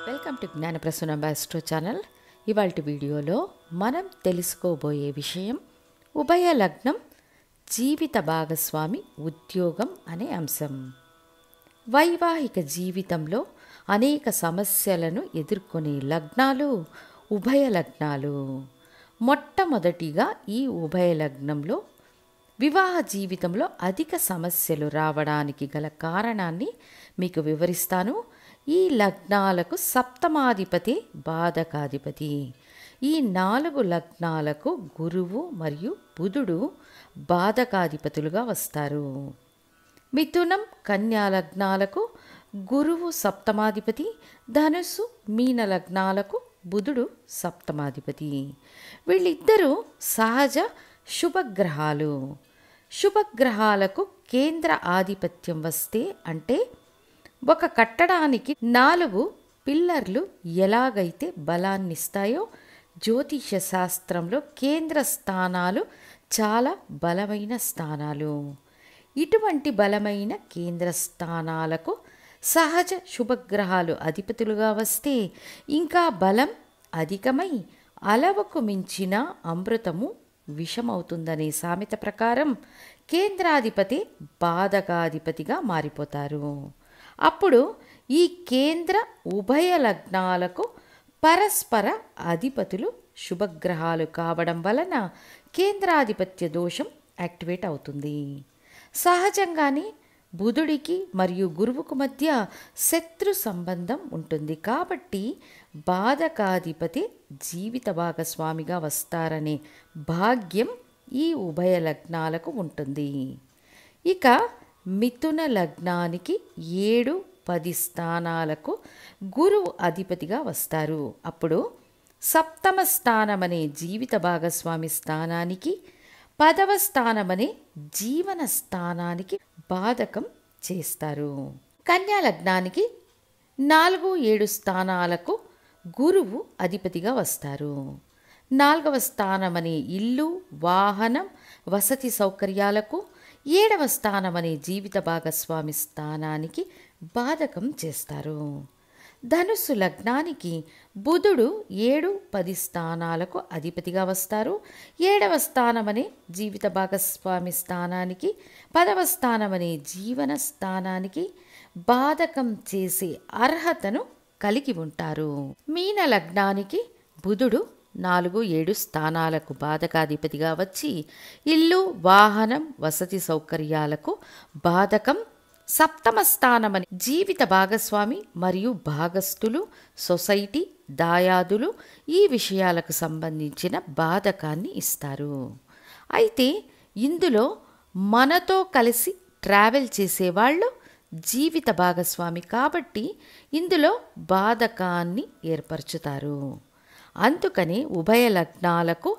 Welcome to Gnanaprasuna astro channel. ఇవాల్టి వీడియోలో మనం తెలుసుకోబోయే విషయం ఉభయ లగ్నం జీవిత భాగస్వామి ఉద్యోగం అనే అంశం. వైవాహిక జీవితంలో అనేక సమస్యలను ఎదుర్కొనే లగ్నాలు ఉభయ లగ్నాలు. మొట్టమొదటిగా ఈ ఉభయ లగ్నంలో వివాహ జీవితంలో అధిక సమస్యలు రావడానికి గల కారణాన్ని మీకు వివరిస్తాను. ఈ లగ్నాలకు సప్తమాధిపతి బాధకాధిపతి. ఈ 4 లగ్నాలకు గురువు మరియు బుధుడు బాధకాధిపతులుగా వస్తారు. మిథునం కన్యా లగ్నాలకు గురువు సప్తమాధిపతి, ధనుస్సు మీన లగ్నాలకు బుధుడు సప్తమాధిపతి. వీళ్ళిద్దరూ సహజ శుభగ్రహాలు. శుభగ్రహాలకు కేంద్ర ఆధిపత్యం వస్తే అంటే ఒక కట్టడానికి 4 పిల్లర్లు ఎలాగైతే బలాన్నిస్తాయో జ్యోతిష శాస్త్రంలో కేంద్ర స్థానాలు చాలా బలమైన స్థానాలు. ఇటువంటి బలమైన కేంద్ర స్థానాలకు సహజ శుభగ్రహాలు అధిపతులుగా వస్తే ఇంకా బలం అధికమై అలవకు మించిన అమృతము విషమవుతుందనే సామెత ప్రకారం కేంద్రాధిపతి బాధకాధిపతిగా మారిపోతారు. అప్పుడు ఈ కేంద్ర ఉభయ లగ్నాలకు పరస్పర అధిపతులు శుభగ్రహాలు కావడం వలన కేంద్రాధిపత్య దోషం యాక్టివేట్ అవుతుంది. సహజంగానే బుధుడికి మరియు గురువుకు మధ్య శత్రు సంబంధం ఉంటుంది. కాబట్టి బాధకాధిపతి జీవిత భాగస్వామిగా వస్తారనే భాగ్యం ఈ ఉభయ లగ్నాలకు ఉంటుంది. ఇక మిథున లగ్నానికి 7, 10 స్థానాలకు గురువు అధిపతిగా వస్తారు. అప్పుడు సప్తమ స్థానమనే జీవిత భాగస్వామి స్థానానికి 10వ స్థానమనే జీవన స్థానానికి బాధకం చేస్తారు. కన్యా లగ్నానికి 4, 7 స్థానాలకు గురువు అధిపతిగా వస్తారు. 4వ స్థానమనే ఇల్లు, వాహనం, వసతి సౌకర్యాలకు, 7వ స్థానమనే జీవిత భాగస్వామి స్థానానికి బాధకం చేస్తారు. ధనుస్సు లగ్నానికి బుధుడు 7, 10 స్థానాలకు అధిపతిగా వస్తారు. 7వ స్థానమనే జీవిత భాగస్వామి స్థానానికి, 10వ స్థానమనే జీవన స్థానానికి బాధకం చేసే అర్హతను కలిగి ఉంటారు. మీన లగ్నానికి బుధుడు 4, 7 స్థానాలకు బాధకాధిపతిగా వచ్చి ఇల్లు, వాహనం, వసతి సౌకర్యాలకు బాధకం, సప్తమ స్థానమని జీవిత భాగస్వామి మరియు భాగస్థులు, సొసైటీ, దాయాదులు ఈ విషయాలకు సంబంధించిన బాధకాన్ని ఇస్తారు. అయితే ఇందులో మనతో కలిసి ట్రావెల్ చేసేవాళ్ళు జీవిత భాగస్వామి కాబట్టి ఇందులో బాధకాన్ని ఏర్పరచుతారు. అందుకని ఉభయ లగ్నాలకు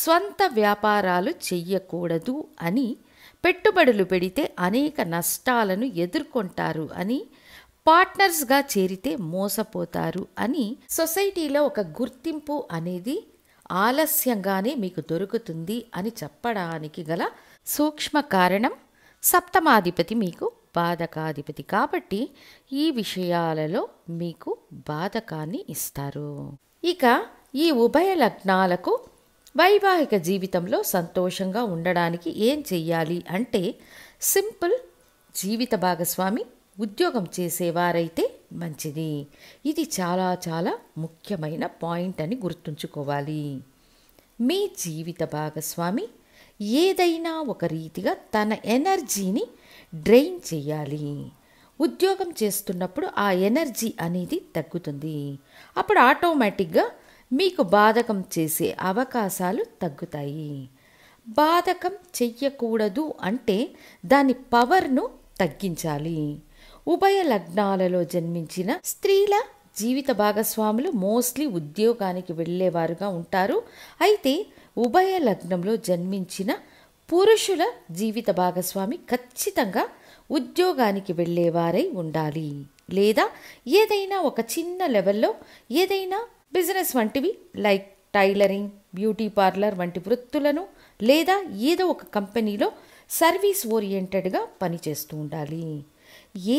స్వంత వ్యాపారాలు చెయ్యకూడదు అని, పెట్టుబడులు పెడితే అనేక నష్టాలను ఎదుర్కొంటారు అని, పార్ట్నర్స్గా చేరితే మోసపోతారు అని, సొసైటీలో ఒక గుర్తింపు అనేది ఆలస్యంగానే మీకు దొరుకుతుంది అని చెప్పడానికి గల సూక్ష్మ కారణం సప్తమాధిపతి మీకు బాధకాధిపతి కాబట్టి ఈ విషయాలలో మీకు బాధకాన్ని ఇస్తారు. ఇక ఈ ఉభయ లగ్నాలకు వైవాహిక జీవితంలో సంతోషంగా ఉండడానికి ఏం చెయ్యాలి అంటే సింపుల్. జీవిత భాగస్వామి ఉద్యోగం చేసేవారైతే మంచిది. ఇది చాలా చాలా ముఖ్యమైన పాయింట్ అని గుర్తుంచుకోవాలి. మీ జీవిత భాగస్వామి ఏదైనా ఒక రీతిగా తన ఎనర్జీని డ్రైన్ చేయాలి. ఉద్యోగం చేస్తున్నప్పుడు ఆ ఎనర్జీ అనేది తగ్గుతుంది. అప్పుడు ఆటోమేటిక్గా మీకు బాధకం చేసే అవకాశాలు తగ్గుతాయి. బాధకం చెయ్యకూడదు అంటే దాని పవర్ను తగ్గించాలి. ఉభయ లగ్నాలలో జన్మించిన స్త్రీల జీవిత భాగస్వాములు మోస్ట్లీ ఉద్యోగానికి వెళ్ళేవారుగా ఉంటారు. అయితే ఉభయ లగ్నంలో జన్మించిన పురుషుల జీవిత భాగస్వామి ఖచ్చితంగా ఉద్యోగానికి వెళ్ళేవారై ఉండాలి. లేదా ఏదైనా ఒక చిన్న లెవెల్లో ఏదైనా బిజినెస్ వంటివి లైక్ టైలరింగ్, బ్యూటీ పార్లర్ వంటి వృత్తులను లేదా ఏదో ఒక కంపెనీలో సర్వీస్ ఓరియంటెడ్గా పనిచేస్తూ ఉండాలి.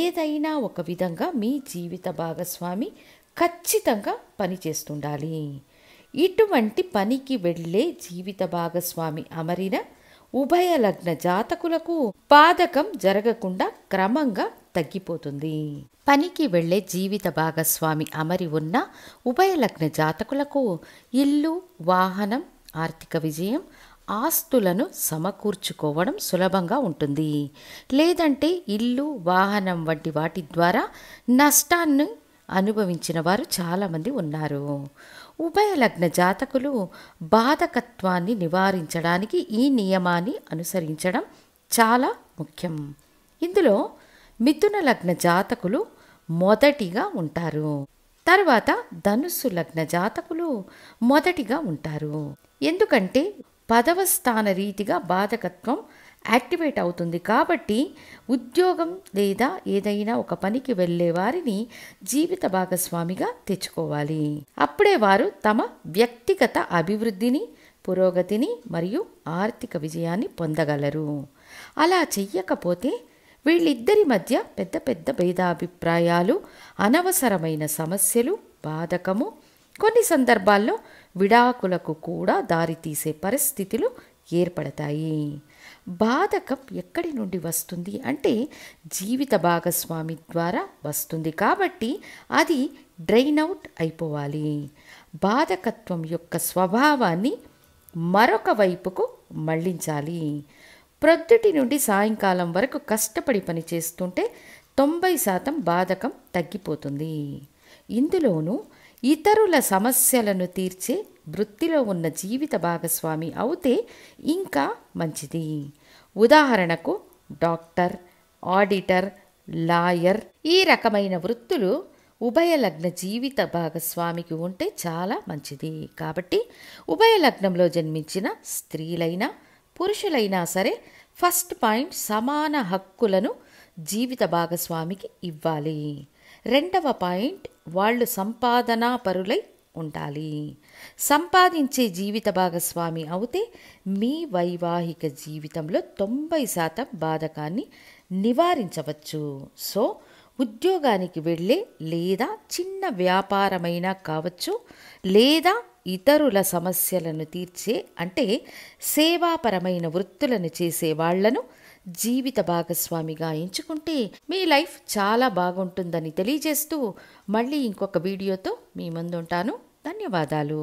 ఏదైనా ఒక విధంగా మీ జీవిత భాగస్వామి ఖచ్చితంగా పనిచేస్తుండాలి. ఇటువంటి పనికి వెళ్ళే జీవిత భాగస్వామి అమరిన ఉభయ లగ్న జాతకులకు పాదకం జరగకుండా క్రమంగా తగ్గిపోతుంది. పనికి వెళ్ళే జీవిత భాగస్వామి అమరి ఉన్న ఉభయ లగ్న జాతకులకు ఇల్లు, వాహనం, ఆర్థిక విజయం, ఆస్తులను సమకూర్చుకోవడం సులభంగా ఉంటుంది. లేదంటే ఇల్లు, వాహనం వంటి వాటి ద్వారా నష్టాన్ని అనుభవించిన వారు చాలామంది ఉన్నారు. ఉభయ లగ్న జాతకులు బాధకత్వాన్ని నివారించడానికి ఈ నియమాన్ని అనుసరించడం చాలా ముఖ్యం. ఇందులో మిథున లగ్న జాతకులు మొదటిగా ఉంటారు. తర్వాత ధనుస్సు లగ్న జాతకులు మొదటిగా ఉంటారు. ఎందుకంటే 10వ స్థాన రీతిగా బాధకత్వం యాక్టివేట్ అవుతుంది. కాబట్టి ఉద్యోగం లేదా ఏదైనా ఒక పనికి వెళ్ళే వారిని జీవిత భాగస్వామిగా తెచ్చుకోవాలి. అప్పుడే వారు తమ వ్యక్తిగత అభివృద్ధిని, పురోగతిని మరియు ఆర్థిక విజయాన్ని పొందగలరు. అలా చెయ్యకపోతే వీళ్ళిద్దరి మధ్య పెద్ద పెద్ద భేదాభిప్రాయాలు, అనవసరమైన సమస్యలు, బాధకము, కొన్ని సందర్భాల్లో విడాకులకు కూడా దారితీసే పరిస్థితులు ఏర్పడతాయి. బాధకం ఎక్కడి నుండి వస్తుంది అంటే జీవిత భాగస్వామి ద్వారా వస్తుంది. కాబట్టి అది డ్రైన్ అవుట్ అయిపోవాలి. బాధకత్వం యొక్క స్వభావాన్ని మరొక వైపుకు మళ్లించాలి. ప్రొద్దుటి నుండి సాయంకాలం వరకు కష్టపడి పని చేస్తుంటే 90% బాధకం తగ్గిపోతుంది. ఇందులోనూ ఇతరుల సమస్యలను తీర్చే వృత్తిలో ఉన్న జీవిత భాగస్వామి అవుతే ఇంకా మంచిది. ఉదాహరణకు డాక్టర్, ఆడిటర్, లాయర్ ఈ రకమైన వృత్తులు ఉభయ లగ్న జీవిత భాగస్వామికి ఉంటే చాలా మంచిది. కాబట్టి ఉభయ లగ్నంలో జన్మించిన స్త్రీలైనా పురుషులైనా సరే ఫస్ట్ పాయింట్ సమాన హక్కులను జీవిత భాగస్వామికి ఇవ్వాలి. రెండవ పాయింట్ వాళ్ళు సంపాదనా పరులై ఉండాలి. సంపాదించే జీవిత భాగస్వామి అవుతే మీ వైవాహిక జీవితంలో 90% బాధకాన్ని నివారించవచ్చు. సో ఉద్యోగానికి వెళ్ళే లేదా చిన్న వ్యాపారమైనా కావచ్చు, లేదా ఇతరుల సమస్యలను తీర్చే అంటే సేవాపరమైన వృత్తులను చేసే వాళ్లను జీవిత భాగస్వామిగా ఎంచుకుంటే మీ లైఫ్ చాలా బాగుంటుందని తెలియజేస్తూ మళ్ళీ ఇంకొక వీడియోతో మీ ముందుంటాను. ధన్యవాదాలు.